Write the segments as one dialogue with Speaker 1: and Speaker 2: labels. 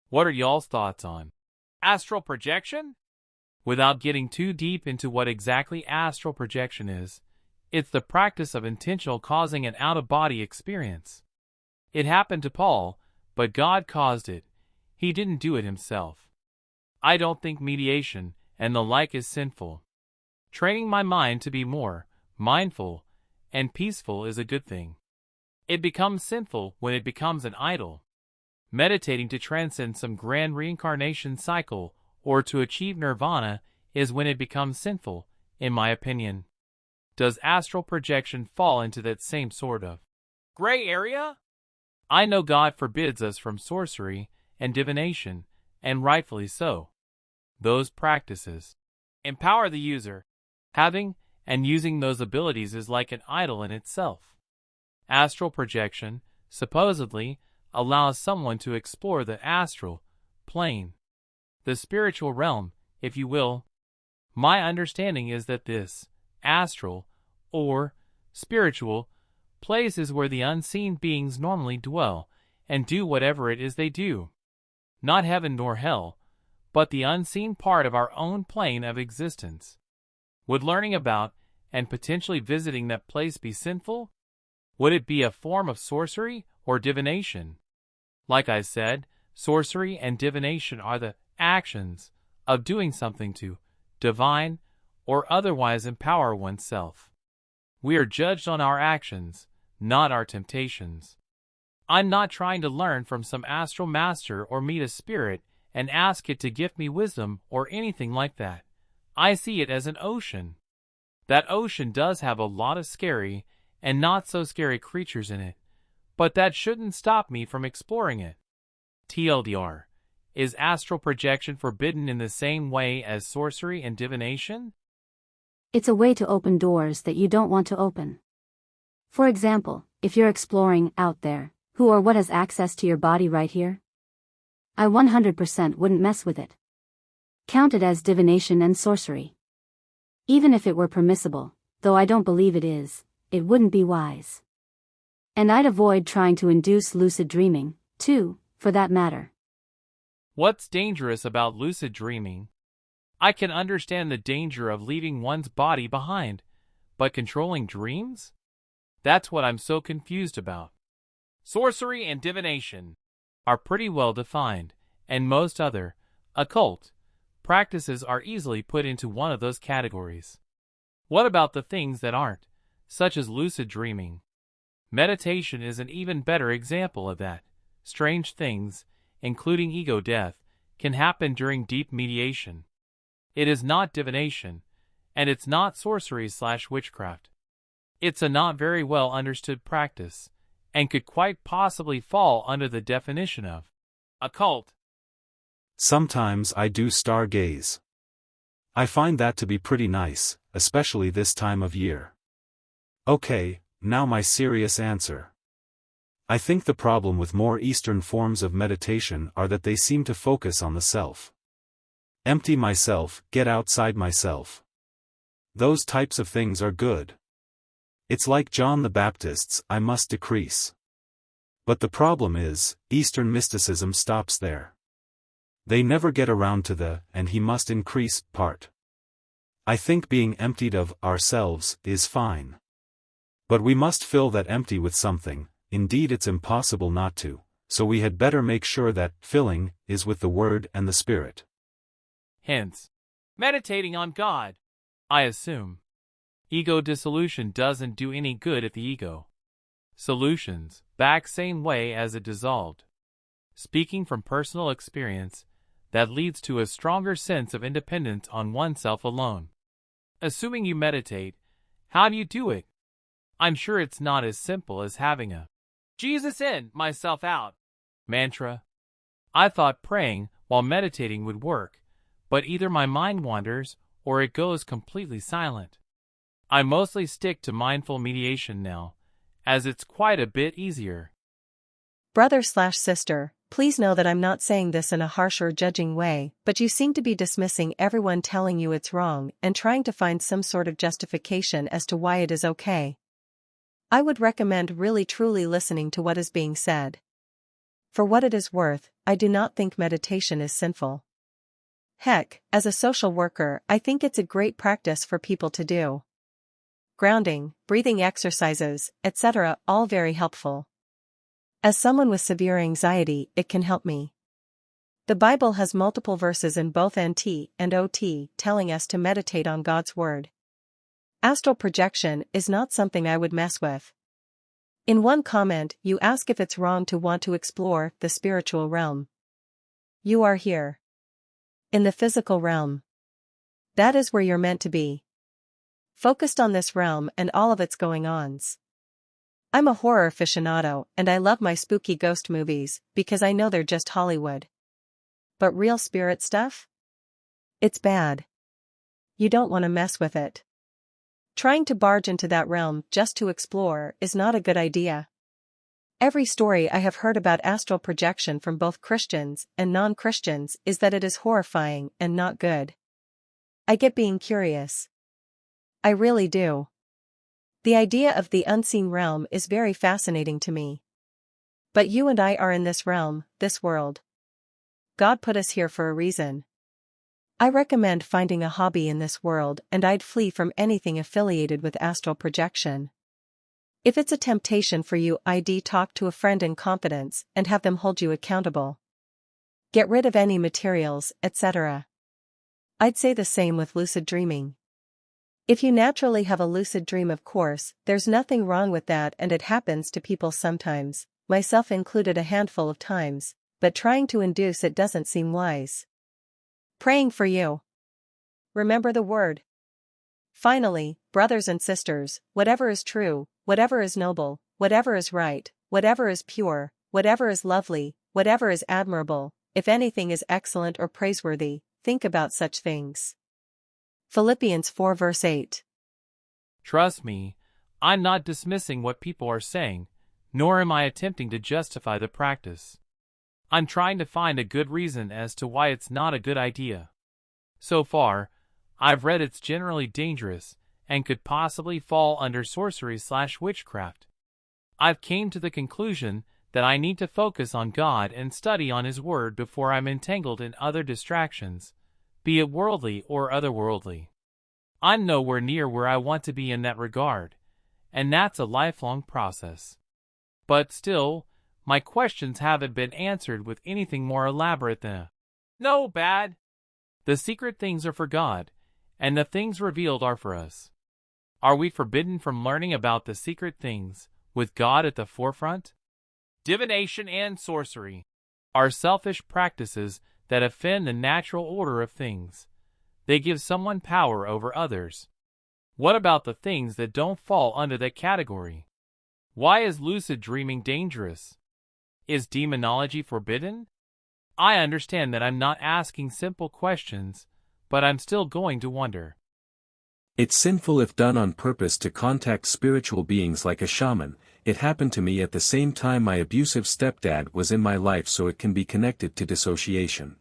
Speaker 1: What are y'all's thoughts on astral projection? Without getting too deep into what exactly astral projection is, it's the practice of intentional causing an out-of-body experience. It happened to Paul, but God caused it. He didn't do it himself. I don't think mediation and the like is sinful. Training my mind to be more mindful and peaceful is a good thing. It becomes sinful when it becomes an idol. Meditating to transcend some grand reincarnation cycle or to achieve nirvana is when it becomes sinful, in my opinion. Does astral projection fall into that same sort of gray area? I know God forbids us from sorcery and divination, and rightfully so. Those practices empower the user. Having and using those abilities is like an idol in itself. Astral projection, supposedly, allows someone to explore the astral plane, the spiritual realm, if you will. My understanding is that this astral or spiritual place is where the unseen beings normally dwell and do whatever it is they do. Not heaven nor hell, but the unseen part of our own plane of existence. Would learning about and potentially visiting that place be sinful? Would it be a form of sorcery or divination? Like I said, sorcery and divination are the actions of doing something to divine or otherwise empower oneself. We are judged on our actions, not our temptations. I'm not trying to learn from some astral master or meet a spirit and ask it to give me wisdom or anything like that. I see it as an ocean. That ocean does have a lot of scary and not so scary creatures in it, but that shouldn't stop me from exploring it. TLDR, is astral projection forbidden in the same way as sorcery and divination?
Speaker 2: It's a way to open doors that you don't want to open. For example, if you're exploring out there, who or what has access to your body right here? I 100% wouldn't mess with it. Count it as divination and sorcery. Even if it were permissible, though I don't believe it is, it wouldn't be wise. And I'd avoid trying to induce lucid dreaming, too, for that matter.
Speaker 1: What's dangerous about lucid dreaming? I can understand the danger of leaving one's body behind, but controlling dreams? That's what I'm so confused about. Sorcery and divination are pretty well defined, and most other occult practices are easily put into one of those categories. What about the things that aren't, such as lucid dreaming? Meditation is an even better example of that. Strange things, including ego death, can happen during deep mediation. It is not divination, and it's not sorcery/witchcraft. It's a not very well understood practice, and could quite possibly fall under the definition of occult.
Speaker 3: Sometimes I do stargaze. I find that to be pretty nice, especially this time of year. Okay, now my serious answer. I think the problem with more Eastern forms of meditation are that they seem to focus on the self. Empty myself, get outside myself. Those types of things are good. It's like John the Baptist's I must decrease. But the problem is, Eastern mysticism stops there. They never get around to the and he must increase part. I think being emptied of ourselves is fine. But we must fill that empty with something, indeed it's impossible not to, so we had better make sure that filling is with the Word and the Spirit.
Speaker 1: Hence, meditating on God, I assume. Ego dissolution doesn't do any good at the ego. Solutions, back same way as it dissolved. Speaking from personal experience, that leads to a stronger sense of independence on oneself alone. Assuming you meditate, how do you do it? I'm sure it's not as simple as having a Jesus in, myself out mantra. I thought praying while meditating would work, but either my mind wanders or it goes completely silent. I mostly stick to mindful mediation now, as it's quite a bit easier.
Speaker 4: Brother/sister, please know that I'm not saying this in a harsh or judging way, but you seem to be dismissing everyone telling you it's wrong and trying to find some sort of justification as to why it is okay. I would recommend really truly listening to what is being said. For what it is worth, I do not think meditation is sinful. Heck, as a social worker, I think it's a great practice for people to do. Grounding, breathing exercises, etc., all very helpful. As someone with severe anxiety, it can help me. The Bible has multiple verses in both NT and OT telling us to meditate on God's Word. Astral projection is not something I would mess with. In one comment, you ask if it's wrong to want to explore the spiritual realm. You are here. In the physical realm. That is where you're meant to be. Focused on this realm and all of its going-ons. I'm a horror aficionado and I love my spooky ghost movies because I know they're just Hollywood. But real spirit stuff? It's bad. You don't want to mess with it. Trying to barge into that realm just to explore is not a good idea. Every story I have heard about astral projection from both Christians and non-Christians is that it is horrifying and not good. I get being curious. I really do. The idea of the unseen realm is very fascinating to me. But you and I are in this realm, this world. God put us here for a reason. I recommend finding a hobby in this world and I'd flee from anything affiliated with astral projection. If it's a temptation for you, I'd talk to a friend in confidence and have them hold you accountable. Get rid of any materials, etc. I'd say the same with lucid dreaming. If you naturally have a lucid dream, of course, there's nothing wrong with that, and it happens to people sometimes, myself included a handful of times, but trying to induce it doesn't seem wise. Praying for you. Remember the word. Finally, brothers and sisters, whatever is true, whatever is noble, whatever is right, whatever is pure, whatever is lovely, whatever is admirable, if anything is excellent or praiseworthy, think about such things. Philippians 4 verse 8.
Speaker 1: Trust me, I'm not dismissing what people are saying, nor am I attempting to justify the practice. I'm trying to find a good reason as to why it's not a good idea. So far, I've read it's generally dangerous and could possibly fall under sorcery/witchcraft. I've came to the conclusion that I need to focus on God and study on His Word before I'm entangled in other distractions, be it worldly or otherworldly. I'm nowhere near where I want to be in that regard, and that's a lifelong process. But still, my questions haven't been answered with anything more elaborate than a "no, bad." The secret things are for God, and the things revealed are for us. Are we forbidden from learning about the secret things, with God at the forefront? Divination and sorcery are selfish practices that offend the natural order of things. They give someone power over others. What about the things that don't fall under that category? Why is lucid dreaming dangerous? Is demonology forbidden? I understand that I'm not asking simple questions, but I'm still going to wonder.
Speaker 3: It's sinful if done on purpose to contact spiritual beings like a shaman. It happened to me at the same time my abusive stepdad was in my life, so it can be connected to dissociation.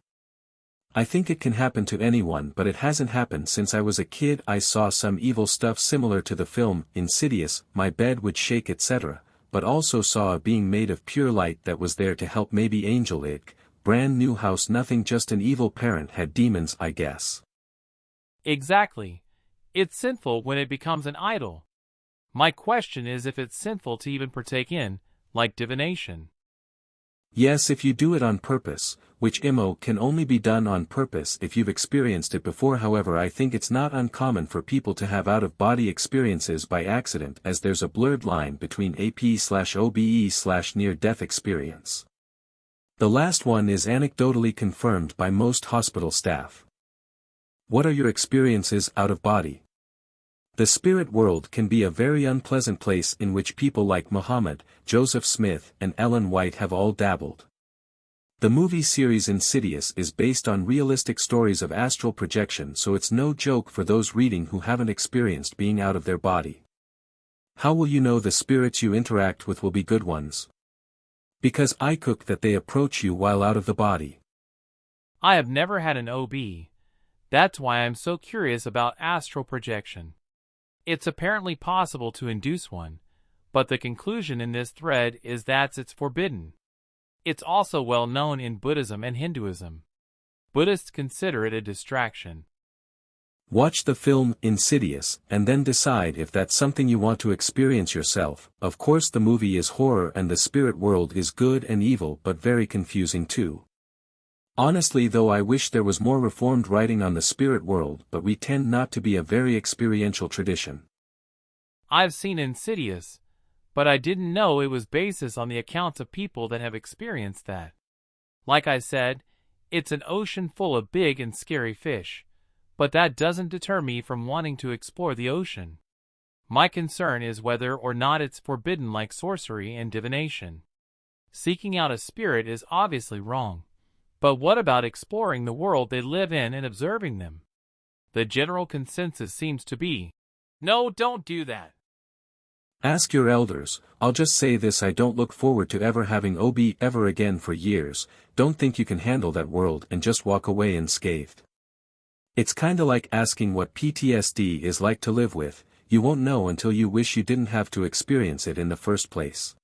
Speaker 3: I think it can happen to anyone, but it hasn't happened since I was a kid. I saw some evil stuff similar to the film Insidious, my bed would shake, etc., but also saw a being made of pure light that was there to help, maybe angel ick, brand new house, nothing, just an evil parent had demons, I guess.
Speaker 1: Exactly. It's sinful when it becomes an idol. My question is if it's sinful to even partake in, like divination.
Speaker 3: Yes, if you do it on purpose, which can only be done on purpose if you've experienced it before. However, I think it's not uncommon for people to have out-of-body experiences by accident, as there's a blurred line between AP/OBE/near-death experience. The last one is anecdotally confirmed by most hospital staff. What are your experiences out of body? The spirit world can be a very unpleasant place in which people like Muhammad, Joseph Smith, and Ellen White have all dabbled. The movie series Insidious is based on realistic stories of astral projection, so it's no joke for those reading who haven't experienced being out of their body. How will you know the spirits you interact with will be good ones? Because I cook that they approach you while out of the body.
Speaker 1: I have never had an OB. That's why I'm so curious about astral projection. It's apparently possible to induce one, but the conclusion in this thread is that it's forbidden. It's also well known in Buddhism and Hinduism. Buddhists consider it a distraction.
Speaker 5: Watch the film Insidious, and then decide if that's something you want to experience yourself. Of course the movie is horror and the spirit world is good and evil but very confusing too. Honestly though, I wish there was more reformed writing on the spirit world, but we tend not to be a very experiential tradition.
Speaker 1: I've seen Insidious, but I didn't know it was basis on the accounts of people that have experienced that. Like I said, it's an ocean full of big and scary fish, but that doesn't deter me from wanting to explore the ocean. My concern is whether or not it's forbidden like sorcery and divination. Seeking out a spirit is obviously wrong, but what about exploring the world they live in and observing them? The general consensus seems to be, no, don't do that.
Speaker 5: Ask your elders. I'll just say this: I don't look forward to ever having OB ever again for years. Don't think you can handle that world and just walk away unscathed. It's kinda like asking what PTSD is like to live with. You won't know until you wish you didn't have to experience it in the first place.